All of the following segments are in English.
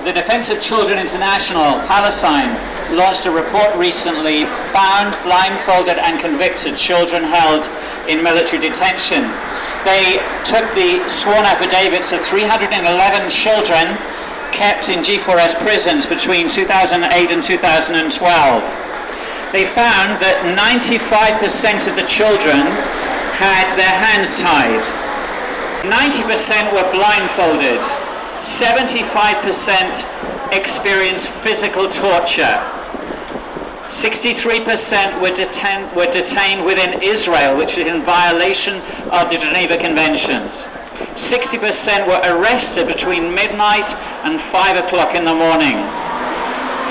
The Defense of Children International, Palestine, launched a report recently, bound, blindfolded and convicted children held in military detention. They took the sworn affidavits of 311 children kept in g4s prisons between 2008 and 2012. They found that 95% of the children had their hands tied. 90% were blindfolded. 75% experienced physical torture. 63% were detained within Israel, which is in violation of the Geneva Conventions. 60% were arrested between midnight and 5 o'clock in the morning.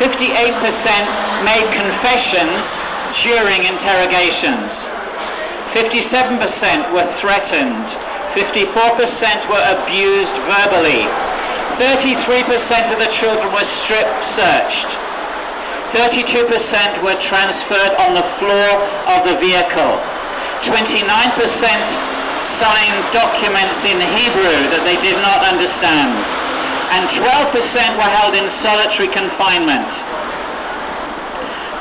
58% made confessions during interrogations. 57% were threatened. 54% were abused verbally. 33% of the children were strip searched. 32% were transferred on the floor of the vehicle. 29% signed documents in Hebrew that they did not understand. And 12% were held in solitary confinement.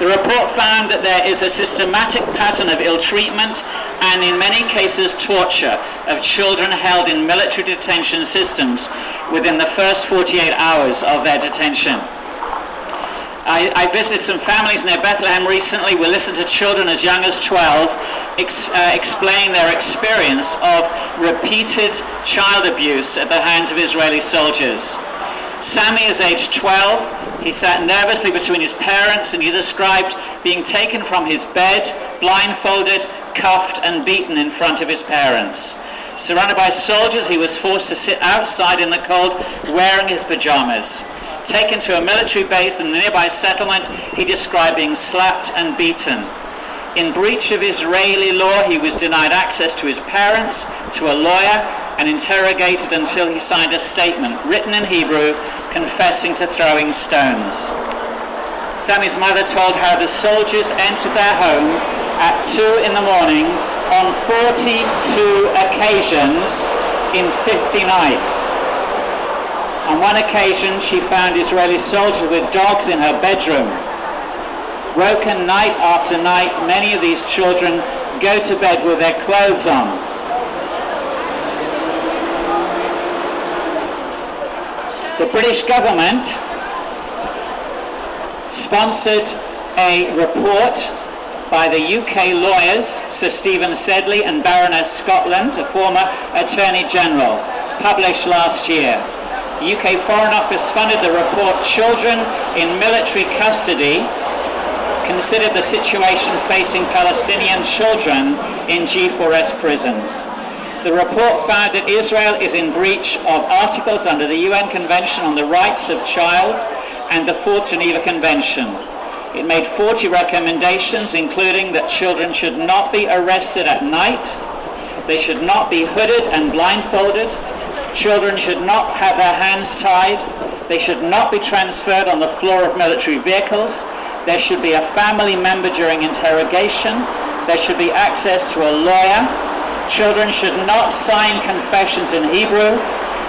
The report found that there is a systematic pattern of ill treatment and in many cases torture of children held in military detention systems within the first 48 hours of their detention. I visited some families near Bethlehem recently. We listened to children as young as 12 explain their experience of repeated child abuse at the hands of Israeli soldiers. Sammy is aged 12. He sat nervously between his parents and he described being taken from his bed, blindfolded, cuffed and beaten in front of his parents. Surrounded by soldiers, he was forced to sit outside in the cold wearing his pajamas. Taken to a military base in the nearby settlement, he described being slapped and beaten. In breach of Israeli law, he was denied access to his parents, to a lawyer, and interrogated until he signed a statement, written in Hebrew, confessing to throwing stones. Sammy's mother told how the soldiers entered their home at 2 in the morning on 42 occasions in 50 nights. On one occasion, she found Israeli soldiers with dogs in her bedroom. Broken night after night, many of these children go to bed with their clothes on. The British government sponsored a report by the UK lawyers, Sir Stephen Sedley and Baroness Scotland, a former Attorney General, published last year. The UK Foreign Office funded the report Children in Military Custody, considered the situation facing Palestinian children in g4s prisons. The report found that Israel is in breach of articles under the UN Convention on the Rights of Child and the 4th Geneva Convention. It made 40 recommendations, including that children should not be arrested at night, they should not be hooded and blindfolded, children should not have their hands tied, they should not be transferred on the floor of military vehicles, there should be a family member during interrogation, there should be access to a lawyer, children should not sign confessions in Hebrew,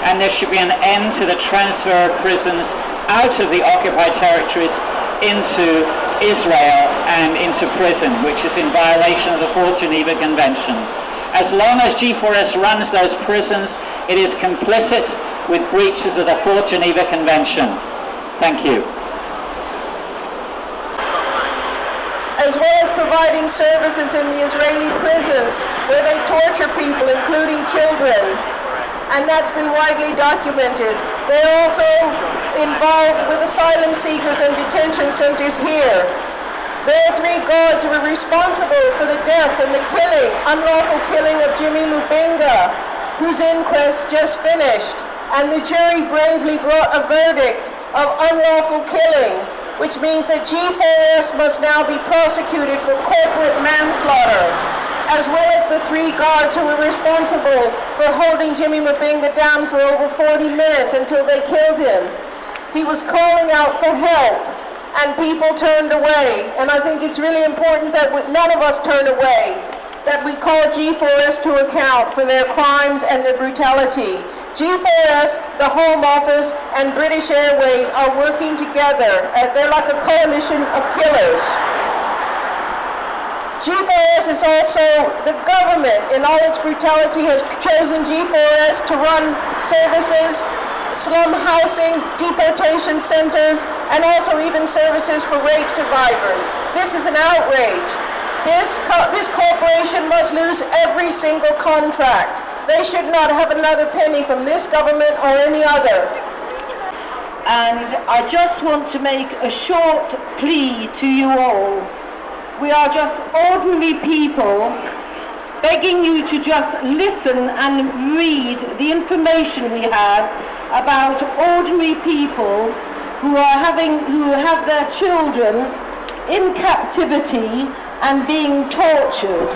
and there should be an end to the transfer of prisons out of the occupied territories into Israel and into prison, which is in violation of the 4th Geneva Convention. As long as g4s runs those prisons, it is complicit with breaches of the 4th Geneva Convention. Thank you. As well as providing services in the Israeli prisons where they torture people, including children, and that's been widely documented. They're also involved with asylum seekers and detention centers here. Their 3 guards were responsible for the death and the killing, unlawful killing of Jimmy Lubinga, whose inquest just finished, and the jury bravely brought a verdict of unlawful killing, which means that g4s must now be prosecuted for corporate manslaughter, as well as the 3 guards who were responsible for holding Jimmy Lubinga down for over 40 minutes until they killed him. He was calling out for help, and people turned away. And I think it's really important that none of us turn away, that we call g4s to account for their crimes and their brutality, G4s, the Home Office, and British Airways are working together. They're like a coalition of killers. G4s is also, the government in all its brutality has chosen G4s to run services, slum housing, deportation centers, and also even services for rape survivors. This is an outrage. This corporation must lose every single contract. They should not have another penny from this government or any other. And I just want to make a short plea to you all. We are just ordinary people begging you to just listen and read the information we have about ordinary people who have their children in captivity and being tortured.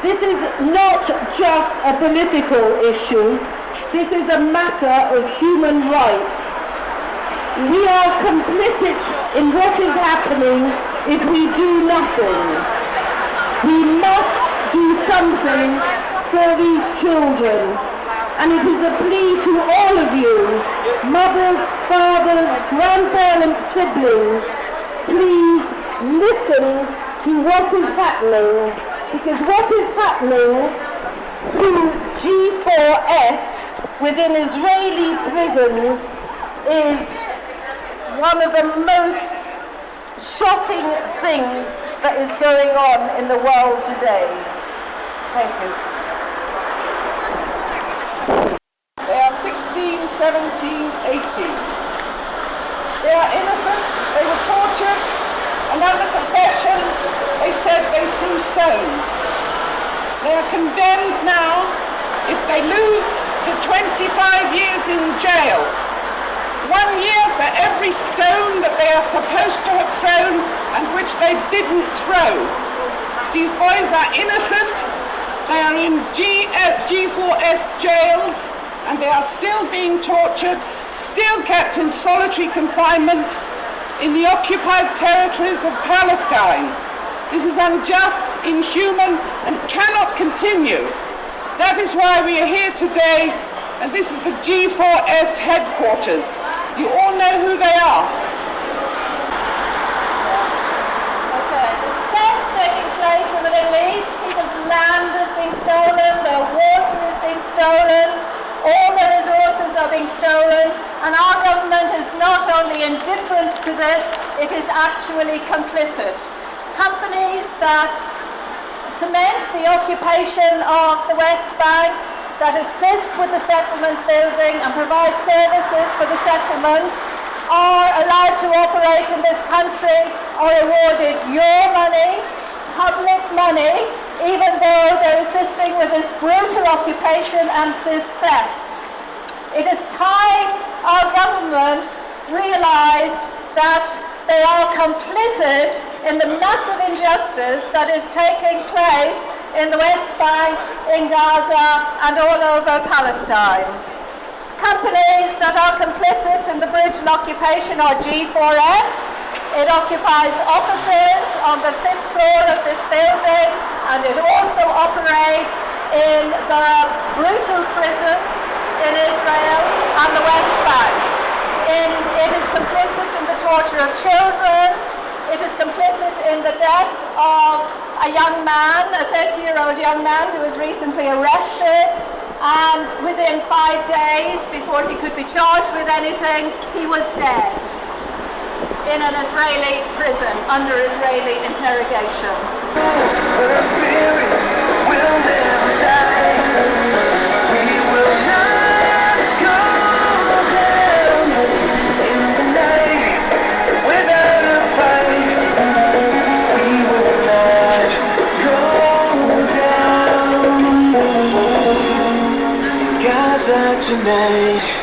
This is not just a political issue. This is a matter of human rights. We are complicit in what is happening if we do nothing. We must do something for these children. And it is a plea to all of you, mothers, fathers, grandparents, siblings, please listen to what is happening, because what is happening through G4s within Israeli prisons is one of the most shocking things that is going on in the world today. Thank you. They are 16, 17, 18. They are innocent, they were tortured, and under confession, they said they threw stones. They are condemned now, if they lose, to 25 years in jail. 1 year for every stone that they are supposed to have thrown and which they didn't throw. These boys are innocent, they are in G4s jails, and they are still being tortured, still kept in solitary confinement in the occupied territories of Palestine. This is unjust, inhuman, and cannot continue. That is why we are here today, and this is the G4s headquarters. You all know who they are. Okay, there's theft taking place in the Middle East. People's land is being stolen, their water is being stolen, all their resources are being stolen, and our government is not only indifferent to this, it is actually complicit. Companies that cement the occupation of the West Bank, that assist with the settlement building and provide services for the settlements, are allowed to operate in this country, are awarded your money, public money, even though they're assisting with this brutal occupation and this theft. It is time our government realized that they are complicit in the massive injustice that is taking place in the West Bank, in Gaza, and all over Palestine. Companies that are complicit in the brutal occupation are G4s. It occupies offices on the 5th floor of this building, and it also operates in the brutal prisons in Israel and the West Bank. It is complicit in the torture of children. It is complicit in the death of a young man, a 30-year-old young man who was recently arrested, and within 5 days, before he could be charged with anything, he was dead in an Israeli prison under Israeli interrogation. Her spirit will never die. We will not go down in the night without a fight. We will not go down in Gaza tonight.